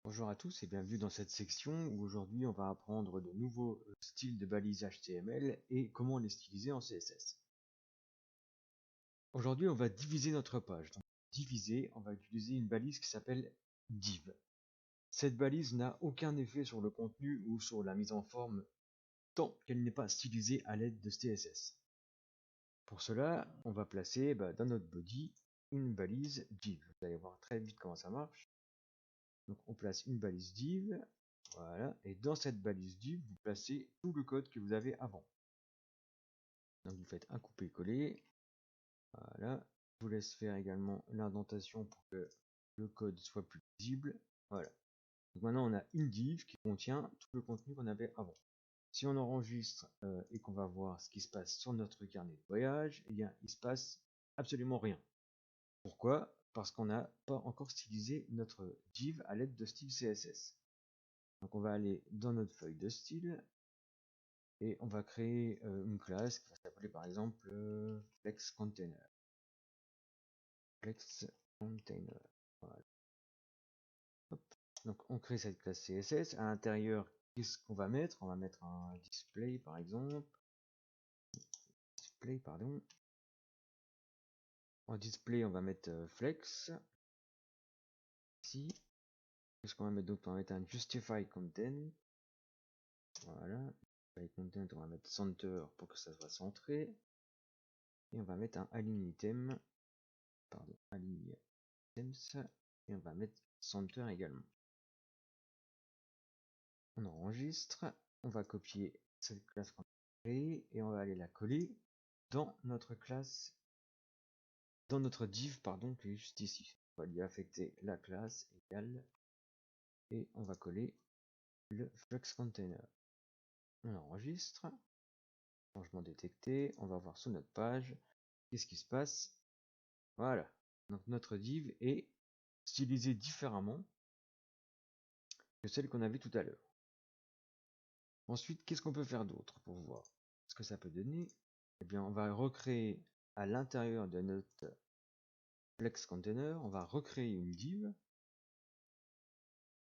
Bonjour à tous et bienvenue dans cette section où aujourd'hui on va apprendre de nouveaux styles de balises HTML et comment les styliser en CSS. Aujourd'hui on va diviser notre page. Donc, diviser, on va utiliser une balise qui s'appelle div. Cette balise n'a aucun effet sur le contenu ou sur la mise en forme tant qu'elle n'est pas stylisée à l'aide de CSS. Pour cela, on va placer dans notre body une balise div. Vous allez voir très vite comment ça marche. Donc on place une balise div, voilà, et dans cette balise div, vous placez tout le code que vous avez avant. Donc vous faites un coupé-coller, voilà, je vous laisse faire également l'indentation pour que le code soit plus visible, voilà. Donc maintenant on a une div qui contient tout le contenu qu'on avait avant. Si on enregistre et qu'on va voir ce qui se passe sur notre carnet de voyage, eh bien il se passe absolument rien. Pourquoi? Parce qu'on n'a pas encore stylisé notre div à l'aide de style CSS. Donc on va aller dans notre feuille de style et on va créer une classe qui va s'appeler par exemple Flex Container. Flex Container. Voilà. Hop. Donc on crée cette classe CSS. À l'intérieur, qu'est-ce qu'on va mettre? On va mettre un display par exemple. Display, pardon. En display, on va mettre flex. Ici. Qu'est-ce qu'on va mettre d'autre? On va mettre un justify content. Voilà. Justify content, on va mettre center pour que ça soit centré. Et on va mettre un align item. Pardon, align items. Et on va mettre center également. On enregistre. On va copier cette classe qu'on a créée et on va aller la coller dans notre classe, dans notre div, pardon, qui est juste ici. On va lui affecter la classe égale et on va coller le Flex Container. On enregistre. Changement détecté. On va voir sur notre page. Qu'est-ce qui se passe? Voilà. Donc notre div est stylisée différemment que celle qu'on avait tout à l'heure. Ensuite, qu'est-ce qu'on peut faire d'autre pour voir ce que ça peut donner? Eh bien, on va recréer à l'intérieur de notre Flex Container, on va recréer une div.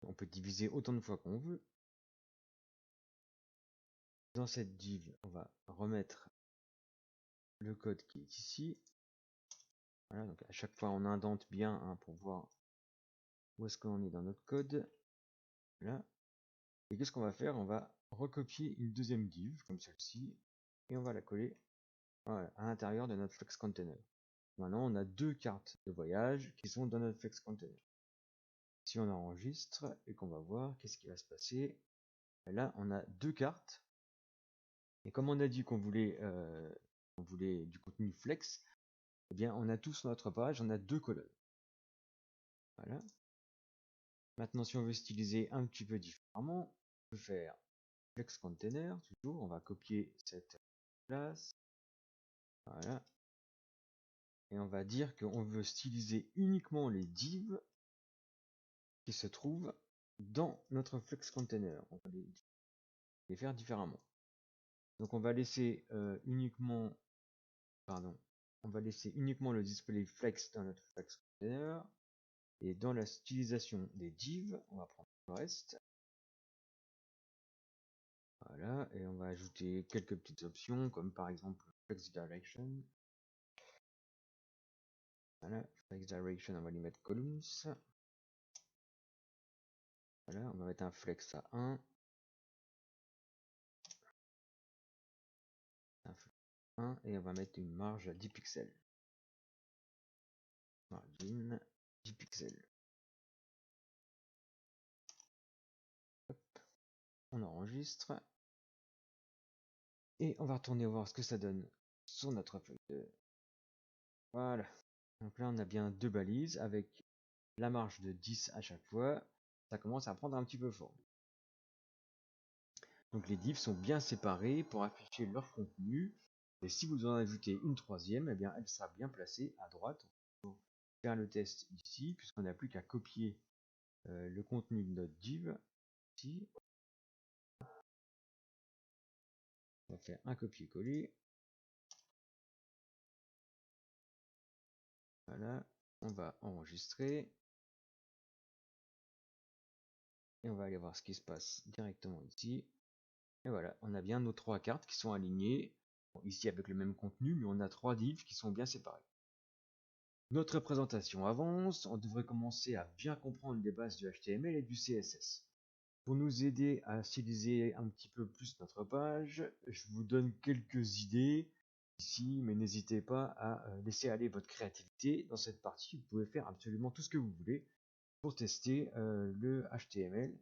On peut diviser autant de fois qu'on veut. Dans cette div, on va remettre le code qui est ici. Voilà, donc à chaque fois on indente bien pour voir où est-ce qu'on est dans notre code. Là. Et qu'est-ce qu'on va faire? On va recopier une deuxième div, comme celle-ci, et on va la coller voilà, à l'intérieur de notre Flex Container. Maintenant, on a deux cartes de voyage qui sont dans notre Flex Container. Si on enregistre et qu'on va voir, qu'est-ce qui va se passer? Là, on a deux cartes. Et comme on a dit qu'on voulait du contenu flex, eh bien, on a tout sur notre page, on a deux colonnes. Voilà. Maintenant, si on veut styliser un petit peu différemment, on peut faire Flex Container, toujours. On va copier cette classe. Voilà. Et on va dire qu'on veut styliser uniquement les divs qui se trouvent dans notre Flex Container. On va les faire différemment. Donc on va laisser uniquement, on va laisser uniquement le display flex dans notre Flex Container. Et dans la stylisation des divs, on va prendre le reste. Voilà, et on va ajouter quelques petites options, comme par exemple Flex Direction. Voilà, Flex Direction, on va lui mettre Columns. Voilà, on va mettre un flex à 1. Un flex à 1, et on va mettre une marge à 10 pixels. Margin, 10 pixels. Hop, on enregistre. Et on va retourner voir ce que ça donne sur notre feuille de... Voilà. Donc là, on a bien deux balises avec la marge de 10 à chaque fois. Ça commence à prendre un petit peu forme. Donc les divs sont bien séparés pour afficher leur contenu. Et si vous en ajoutez une troisième, eh bien elle sera bien placée à droite. On va faire le test ici, puisqu'on n'a plus qu'à copier le contenu de notre div. Ici. On va faire un copier-coller. Voilà, on va enregistrer. Et on va aller voir ce qui se passe directement ici. Et voilà, on a bien nos 3 cartes qui sont alignées. Bon, ici avec le même contenu, mais on a 3 divs qui sont bien séparés. Notre présentation avance, on devrait commencer à bien comprendre les bases du HTML et du CSS. Pour nous aider à styliser un petit peu plus notre page, je vous donne quelques idées ici, mais n'hésitez pas à laisser aller votre créativité. Dans cette partie, vous pouvez faire absolument tout ce que vous voulez pour tester le HTML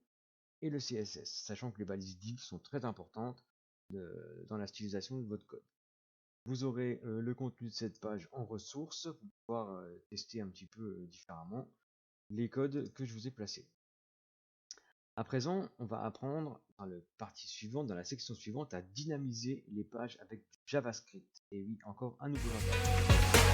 et le CSS, sachant que les balises div sont très importantes dans la stylisation de votre code. Vous aurez le contenu de cette page en ressources pour pouvoir tester un petit peu différemment les codes que je vous ai placés. À présent, on va apprendre dans la partie suivante, dans la section suivante, à dynamiser les pages avec du JavaScript. Et oui, encore un nouveau langage.